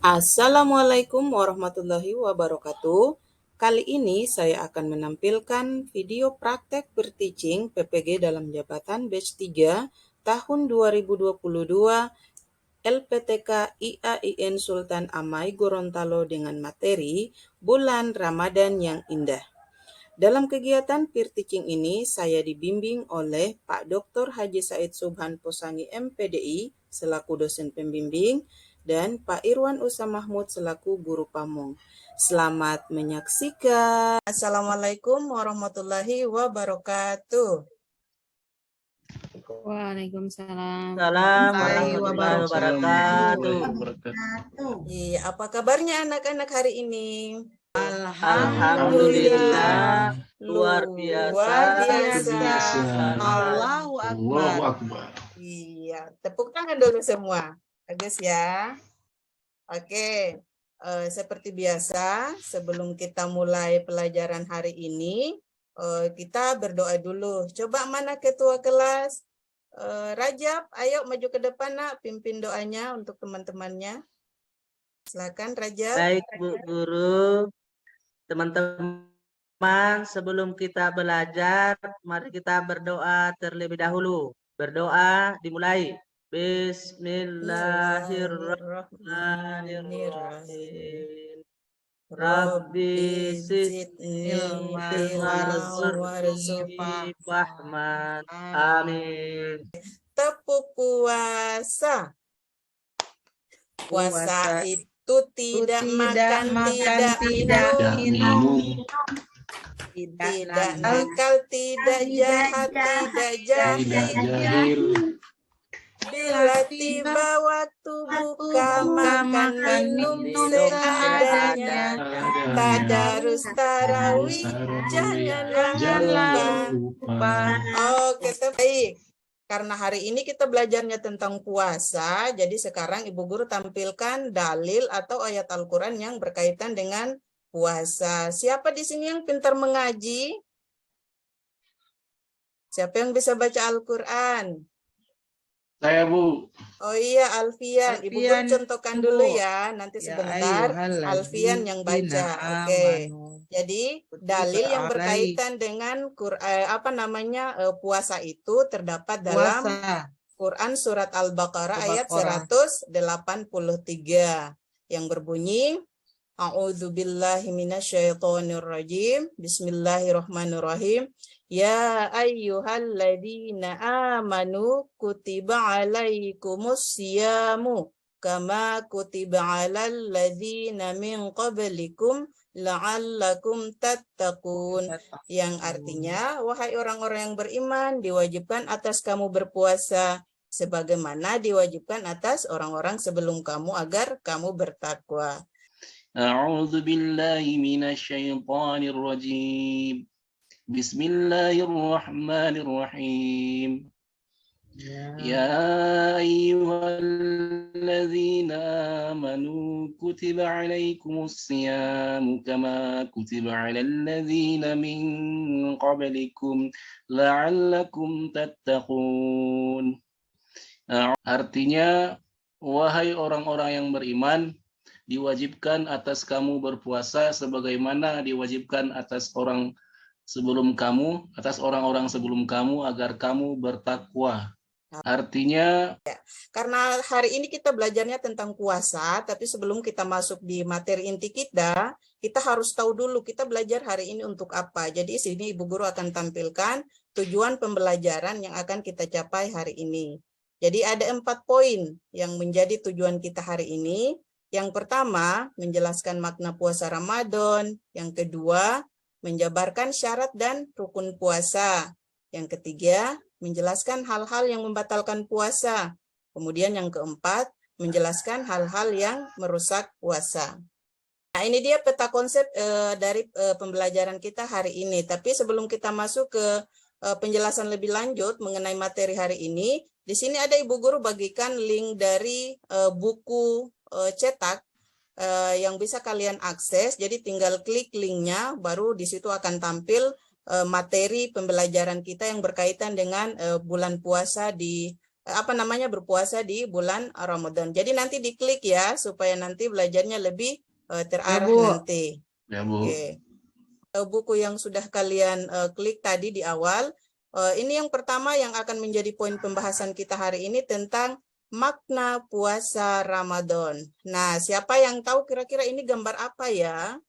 Assalamualaikum warahmatullahi wabarakatuh. Kali ini saya akan menampilkan video praktek berteaching PPG dalam jabatan batch 3 tahun 2022 LPTK IAIN Sultan Amai Gorontalo dengan materi Bulan Ramadan yang Indah. Dalam kegiatan peer teaching ini, saya dibimbing oleh Pak Dr. Haji Said Subhan Posangi MPDI selaku dosen pembimbing dan Pak Irwan Usa Mahmud selaku guru pamong. Selamat menyaksikan. Assalamualaikum warahmatullahi wabarakatuh. Waalaikumsalam. Salam warahmatullahi wabarakatuh. Iya, apa kabarnya anak-anak hari ini? Alhamdulillah, luar biasa. Allahu Akbar. Iya, tepuk tangan dulu semua. Bagus ya. Oke, seperti biasa, sebelum kita mulai pelajaran hari ini, kita berdoa dulu. Coba mana ketua kelas? Rajab, ayo maju ke depan nak, pimpin doanya untuk teman-temannya. Silakan Rajab. Baik Bu Guru, teman-teman, sebelum kita belajar, mari kita berdoa terlebih dahulu. Berdoa dimulai. Bismillahirrahmanirrahim. Rabbi zidni ilman warzuqni fahman. Amin. Tepuk puasa. Puasa itu tidak makan, tidak minum, tidak nakal, tidak jahat, tidak jahil. Bila tiba waktu buka makan minum seadanya, tadarus tarawih jangan lupa. Oke, baik. Karena hari ini kita belajarnya tentang puasa, jadi sekarang Ibu Guru tampilkan dalil atau ayat Al-Quran yang berkaitan dengan puasa. Siapa di sini yang pintar mengaji? Siapa yang bisa baca Al-Quran? Saya, Bu. Oh iya, Alfian. Ibu Guru contohkan dulu ya, nanti sebentar Alfian yang baca. Oke. Jadi dalil yang berkaitan dengan puasa itu terdapat dalam Quran surat Al-Baqarah ayat 183 yang berbunyi A'udzubillahi minasyaitonirrajim. Bismillahirrahmanirrahim. Ya ayyuhalladzina amanu kutiba alaikumus siyamu kama kutiba alal ladzina min qablikum la'allakum tattaqun, yang artinya wahai orang-orang yang beriman, diwajibkan atas kamu berpuasa sebagaimana diwajibkan atas orang-orang sebelum kamu agar kamu bertakwa. A'udzu billahi minasyaitonir rajim. Bismillahirrahmanirrahim. Ya ayyuhalladzina amanu kutiba alaikumus siyamu kama kutiba alal ladzina min qablikum la'allakum tattaqun. Artinya, wahai orang-orang yang beriman, diwajibkan atas kamu berpuasa sebagaimana diwajibkan atas orang sebelum kamu, atas orang-orang sebelum kamu agar kamu bertakwa. Artinya, karena hari ini kita belajarnya tentang puasa, tapi sebelum kita masuk di materi inti kita harus tahu dulu kita belajar hari ini untuk apa. Jadi sini Ibu Guru akan tampilkan tujuan pembelajaran yang akan kita capai hari ini. Jadi ada 4 poin yang menjadi tujuan kita hari ini. Yang pertama, menjelaskan makna puasa Ramadan. Yang kedua, menjabarkan syarat dan rukun puasa. Yang ketiga, menjelaskan hal-hal yang membatalkan puasa. Kemudian yang keempat, menjelaskan hal-hal yang merusak puasa. Nah, ini dia peta konsep dari pembelajaran kita hari ini. Tapi sebelum kita masuk ke penjelasan lebih lanjut mengenai materi hari ini, di sini ada Ibu Guru bagikan link dari buku cetak yang bisa kalian akses. Jadi tinggal klik linknya, baru di situ akan tampil materi pembelajaran kita yang berkaitan dengan bulan puasa di berpuasa di bulan Ramadan. Jadi nanti diklik ya supaya nanti belajarnya lebih terarah Bu. nanti. Ya, Bu. Oke. Buku yang sudah kalian klik tadi di awal, ini yang pertama yang akan menjadi poin pembahasan kita hari ini tentang makna puasa Ramadan. Nah, siapa yang tahu kira-kira ini gambar apa ya?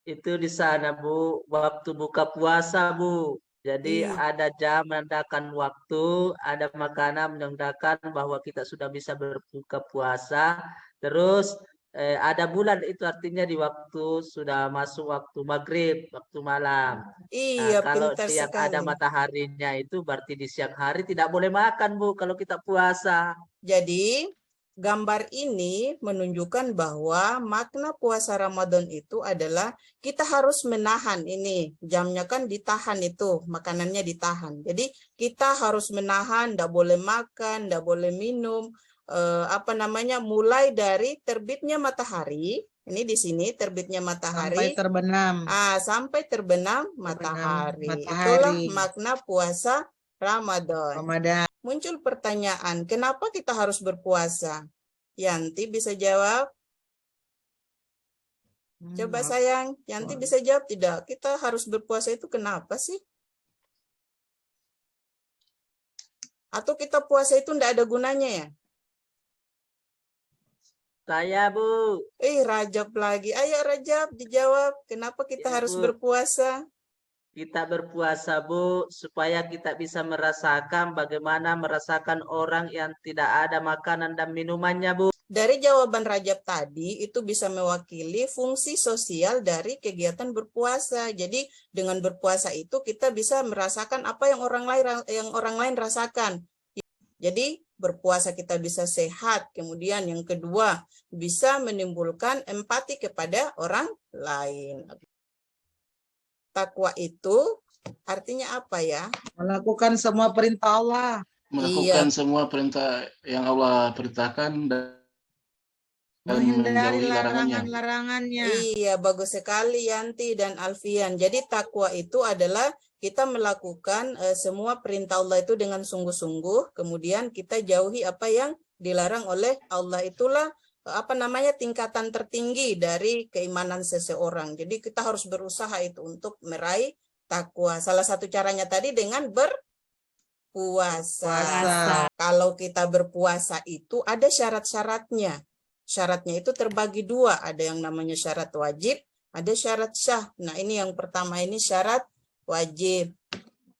Itu di sana, Bu, waktu buka puasa, Bu. Jadi Iya. ada jam menandakan waktu, ada makanan menandakan bahwa kita sudah bisa berbuka puasa. Terus ada bulan, itu artinya di waktu sudah masuk waktu maghrib, waktu malam. Nah, Iya, kalau pintar yang ada sekali. mataharinya itu berarti di siang hari tidak boleh makan, Bu, kalau kita puasa. Jadi, gambar ini menunjukkan bahwa makna puasa Ramadan itu adalah kita harus menahan ini. Jamnya kan ditahan itu, makanannya ditahan. Jadi, kita harus menahan, tidak boleh makan, tidak boleh minum, mulai dari terbitnya matahari. Ini di sini terbitnya matahari. Sampai terbenam. Sampai terbenam matahari. matahari. Itulah makna puasa Ramadan. Ramadan. Muncul pertanyaan, kenapa kita harus berpuasa? Yanti bisa jawab? Coba sayang, Yanti bisa jawab tidak? Kita harus berpuasa itu kenapa sih? Atau kita puasa itu tidak ada gunanya ya? Saya, Bu. Rajab lagi. Ayo Rajab dijawab, kenapa kita Ya, harus Bu. berpuasa? Kita berpuasa, Bu, supaya kita bisa merasakan bagaimana merasakan orang yang tidak ada makanan dan minumannya, Bu. Dari jawaban Rajab tadi, itu bisa mewakili fungsi sosial dari kegiatan berpuasa. Jadi dengan berpuasa itu kita bisa merasakan apa yang orang lain rasakan. Jadi berpuasa kita bisa sehat. Kemudian yang kedua, bisa menimbulkan empati kepada orang lain. Takwa itu artinya apa ya? Melakukan semua perintah Allah. Melakukan semua perintah yang Allah perintahkan dan Menghindari menjauhi larangannya. larangan-larangannya. Iya, bagus sekali Yanti dan Alfian. Jadi takwa itu adalah kita melakukan semua perintah Allah itu dengan sungguh-sungguh, kemudian kita jauhi apa yang dilarang oleh Allah. Itulah tingkatan tertinggi dari keimanan seseorang. Jadi kita harus berusaha itu untuk meraih takwa. Salah satu caranya tadi dengan berpuasa. Kalau kita berpuasa itu ada syarat-syaratnya. Syaratnya itu terbagi dua. Ada yang namanya syarat wajib, ada syarat syah. Nah, ini yang pertama ini syarat wajib.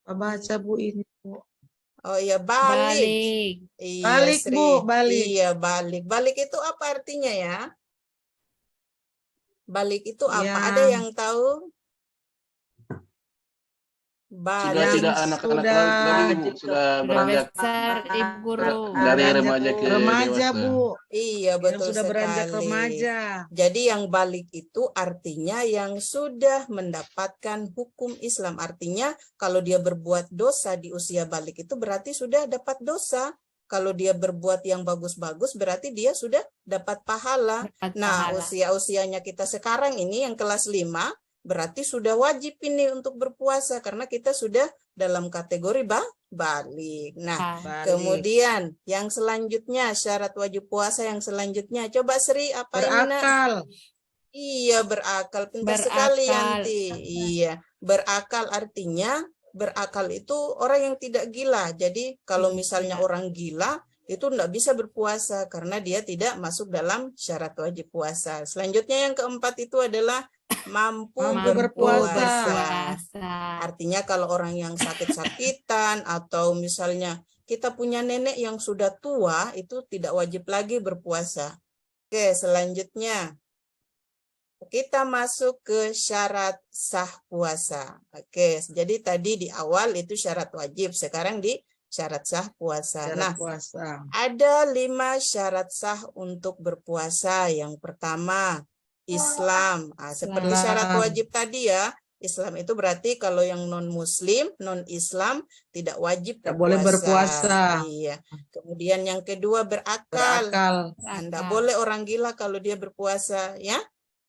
Baca Bu ini, Bu. Oh iya, balik. Iya, Balik, Sri. Bu, balik. Iya, balik. Balik itu apa artinya ya? Balik itu apa? Ya. Ada yang tahu? Sudah Balik. tidak anak-anak lagi, Bu. Sudah beranjak besar, Ibu Guru. dari remaja ke Remaja, dewasa. Bu. Iya, Yang betul sudah beranjak sekali. remaja. Jadi yang balik itu artinya yang sudah mendapatkan hukum Islam. Artinya kalau dia berbuat dosa di usia balik itu berarti sudah dapat dosa. Kalau dia berbuat yang bagus-bagus berarti dia sudah dapat pahala. Nah, usia-usianya kita sekarang ini yang kelas 5 berarti sudah wajib ini untuk berpuasa karena kita sudah dalam kategori balik. Nah, Balik. kemudian yang selanjutnya syarat wajib puasa yang selanjutnya coba Sri apa ini Nak? Berakal. Iya, berakal. Pintar sekali Yanti. Iya, berakal artinya berakal itu orang yang tidak gila. Jadi kalau misalnya orang gila itu tidak bisa berpuasa karena dia tidak masuk dalam syarat wajib puasa. Selanjutnya yang keempat itu adalah mampu berpuasa. Artinya kalau orang yang sakit-sakitan atau misalnya kita punya nenek yang sudah tua itu tidak wajib lagi berpuasa. Oke, selanjutnya kita masuk ke syarat sah puasa. Oke, jadi tadi di awal itu syarat wajib, sekarang di syarat sah puasa. Syarat puasa. Ada 5 syarat sah untuk berpuasa. Yang pertama, Islam. Seperti syarat wajib tadi ya. Islam itu berarti kalau yang non-muslim, non-Islam tidak wajib Tidak boleh berpuasa. Iya. Kemudian yang kedua berakal. Tidak boleh orang gila kalau dia berpuasa ya.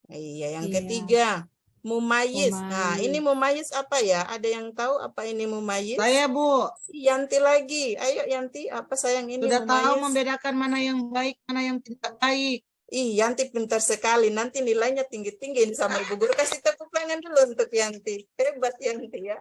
Iya, yang ketiga Mumayyiz. Nah, ini mumayyiz apa ya? Ada yang tahu apa ini mumayyiz? Saya, Bu, Yanti lagi. Ayo Yanti, apa sayang ini sudah tahu mumayyiz? membedakan mana yang baik, mana yang tidak baik. Ih, Yanti pintar sekali. Nanti nilainya tinggi-tinggi ini sama Ibu Guru. Kasih tepuk tangan dulu untuk Yanti. Hebat Yanti ya.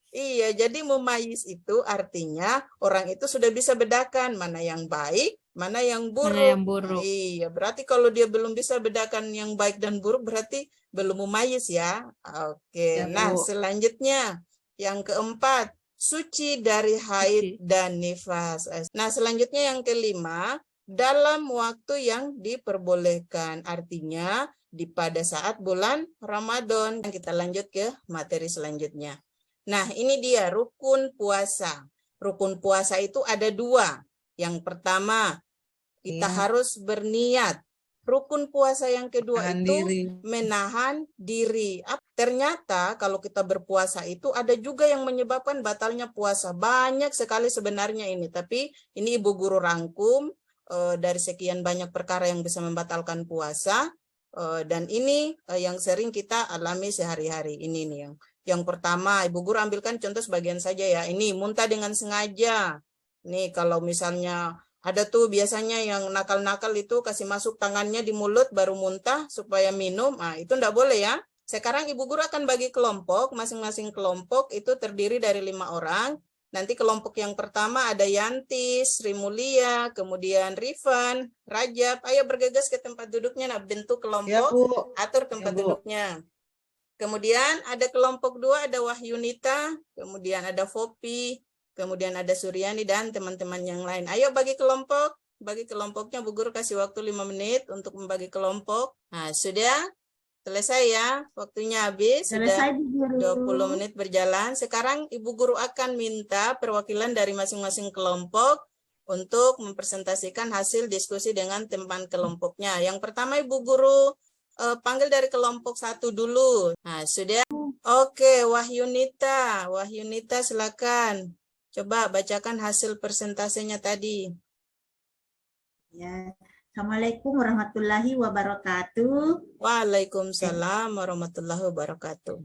Iya, jadi mumayyiz itu artinya orang itu sudah bisa bedakan mana yang baik, mana yang buruk. Mana yang buruk. Iya, berarti kalau dia belum bisa bedakan yang baik dan buruk berarti belum mumayyiz ya. Oke, Ya, nah Bu. selanjutnya yang keempat, suci dari haid dan nifas. Nah, selanjutnya yang kelima, dalam waktu yang diperbolehkan. Artinya pada saat bulan Ramadan. Kita lanjut ke materi selanjutnya. Nah, ini dia rukun puasa. Rukun puasa itu ada 2. Yang pertama, kita Ya. harus berniat. Rukun puasa yang kedua Menahan itu diri. menahan diri. Ternyata kalau kita berpuasa itu ada juga yang menyebabkan batalnya puasa. Banyak sekali sebenarnya ini. Tapi ini Ibu Guru rangkum dari sekian banyak perkara yang bisa membatalkan puasa. Dan ini yang sering kita alami sehari-hari. Ini nih yang pertama, Ibu Guru ambilkan contoh sebagian saja ya. Ini muntah dengan sengaja. Nih kalau misalnya ada tuh biasanya yang nakal-nakal itu kasih masuk tangannya di mulut baru muntah supaya minum. Nah, itu enggak boleh ya. Sekarang Ibu Guru akan bagi kelompok. Masing-masing kelompok itu terdiri dari 5 orang. Nanti kelompok yang pertama ada Yanti, Sri Mulia, kemudian Rifan, Rajab. Ayo bergegas ke tempat duduknya. Nah, bentuk Ya, kelompok, Bu. atur tempat Ya, Bu. duduknya. Kemudian ada kelompok 2, ada Wahyunita, kemudian ada Fopi, kemudian ada Suryani dan teman-teman yang lain. Ayo bagi kelompok, bagi kelompoknya Bu Guru kasih waktu 5 menit untuk membagi kelompok. Nah, sudah selesai ya, waktunya habis, Selesai, sudah Bu Guru. 20 menit berjalan. Sekarang Ibu Guru akan minta perwakilan dari masing-masing kelompok untuk mempresentasikan hasil diskusi dengan teman kelompoknya. Yang pertama Ibu Guru panggil dari kelompok 1 dulu. Nah, sudah. Oke, Wahyunita. Wahyunita silakan. Coba bacakan hasil persentasenya tadi. Ya. Assalamualaikum warahmatullahi wabarakatuh. Waalaikumsalam warahmatullahi wabarakatuh.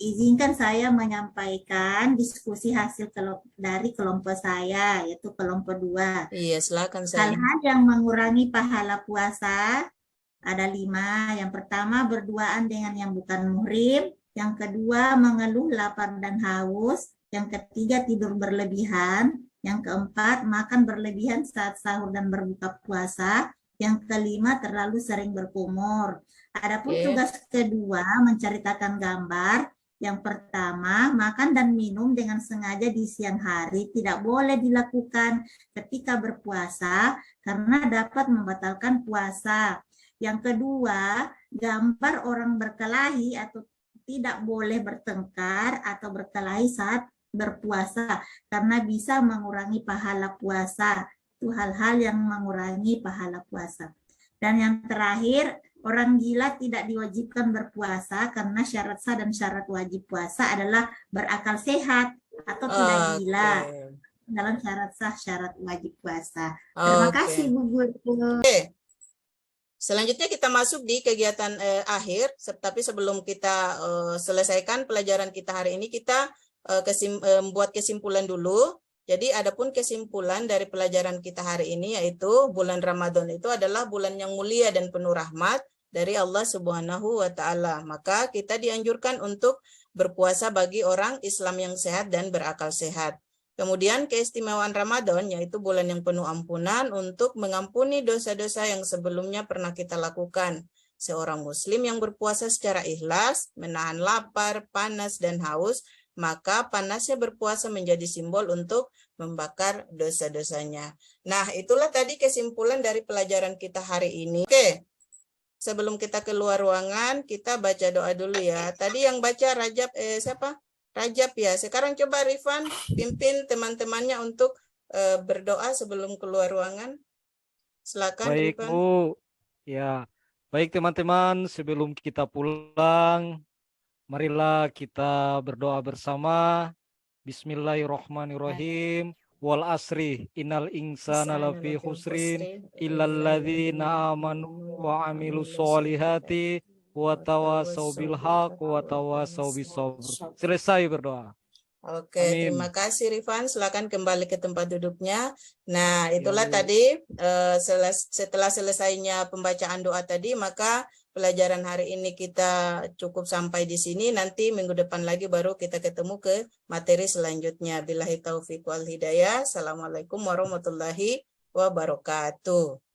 Izinkan saya menyampaikan diskusi hasil dari kelompok saya, yaitu kelompok 2. Iya, silakan saya. Hal-hal yang mengurangi pahala puasa ada 5. Yang pertama, berduaan dengan yang bukan muhrim. Yang kedua, mengeluh lapar dan haus. Yang ketiga, tidur berlebihan. Yang keempat, makan berlebihan saat sahur dan berbuka puasa. Yang kelima, terlalu sering berkumur. Adapun tugas kedua, menceritakan gambar. Yang pertama, makan dan minum dengan sengaja di siang hari tidak boleh dilakukan ketika berpuasa karena dapat membatalkan puasa. Yang kedua, gambar orang berkelahi atau tidak boleh bertengkar atau berkelahi saat berpuasa karena bisa mengurangi pahala puasa. Itu hal-hal yang mengurangi pahala puasa. Dan yang terakhir, orang gila tidak diwajibkan berpuasa karena syarat sah dan syarat wajib puasa adalah berakal sehat atau tidak gila. Dalam syarat sah, syarat wajib puasa. Terima kasih Bu Guru. Selanjutnya kita masuk di kegiatan akhir, tapi sebelum kita selesaikan pelajaran kita hari ini, kita membuat kesimpulan dulu. Jadi adapun kesimpulan dari pelajaran kita hari ini yaitu bulan Ramadan itu adalah bulan yang mulia dan penuh rahmat dari Allah Subhanahu wa taala. Maka kita dianjurkan untuk berpuasa bagi orang Islam yang sehat dan berakal sehat. Kemudian keistimewaan Ramadan yaitu bulan yang penuh ampunan untuk mengampuni dosa-dosa yang sebelumnya pernah kita lakukan. Seorang muslim yang berpuasa secara ikhlas, menahan lapar, panas, dan haus, maka panasnya berpuasa menjadi simbol untuk membakar dosa-dosanya. Nah, itulah tadi kesimpulan dari pelajaran kita hari ini. Oke, sebelum kita keluar ruangan, kita baca doa dulu ya. Tadi yang baca Rajab, siapa? Rajab ya. Sekarang coba Rifan pimpin teman-temannya untuk berdoa sebelum keluar ruangan. Silakan Baik, Rifan. Bu. Ya, baik teman-teman, sebelum kita pulang, marilah kita berdoa bersama. Bismillahirrahmanirrahim. Wal asri innal insana lafi khusrin illal ladzina amanu wa amilus solihati wa tawasau bil haq wa tawasau bis sabr. Selesai berdoa. Oke, Amin. terima kasih Rifan. Silakan kembali ke tempat duduknya. Nah, itulah Ya. tadi setelah selesainya pembacaan doa tadi, maka pelajaran hari ini kita cukup sampai di sini. Nanti minggu depan lagi baru kita ketemu ke materi selanjutnya. Billahi taufiq wal hidayah. Assalamualaikum warahmatullahi wabarakatuh.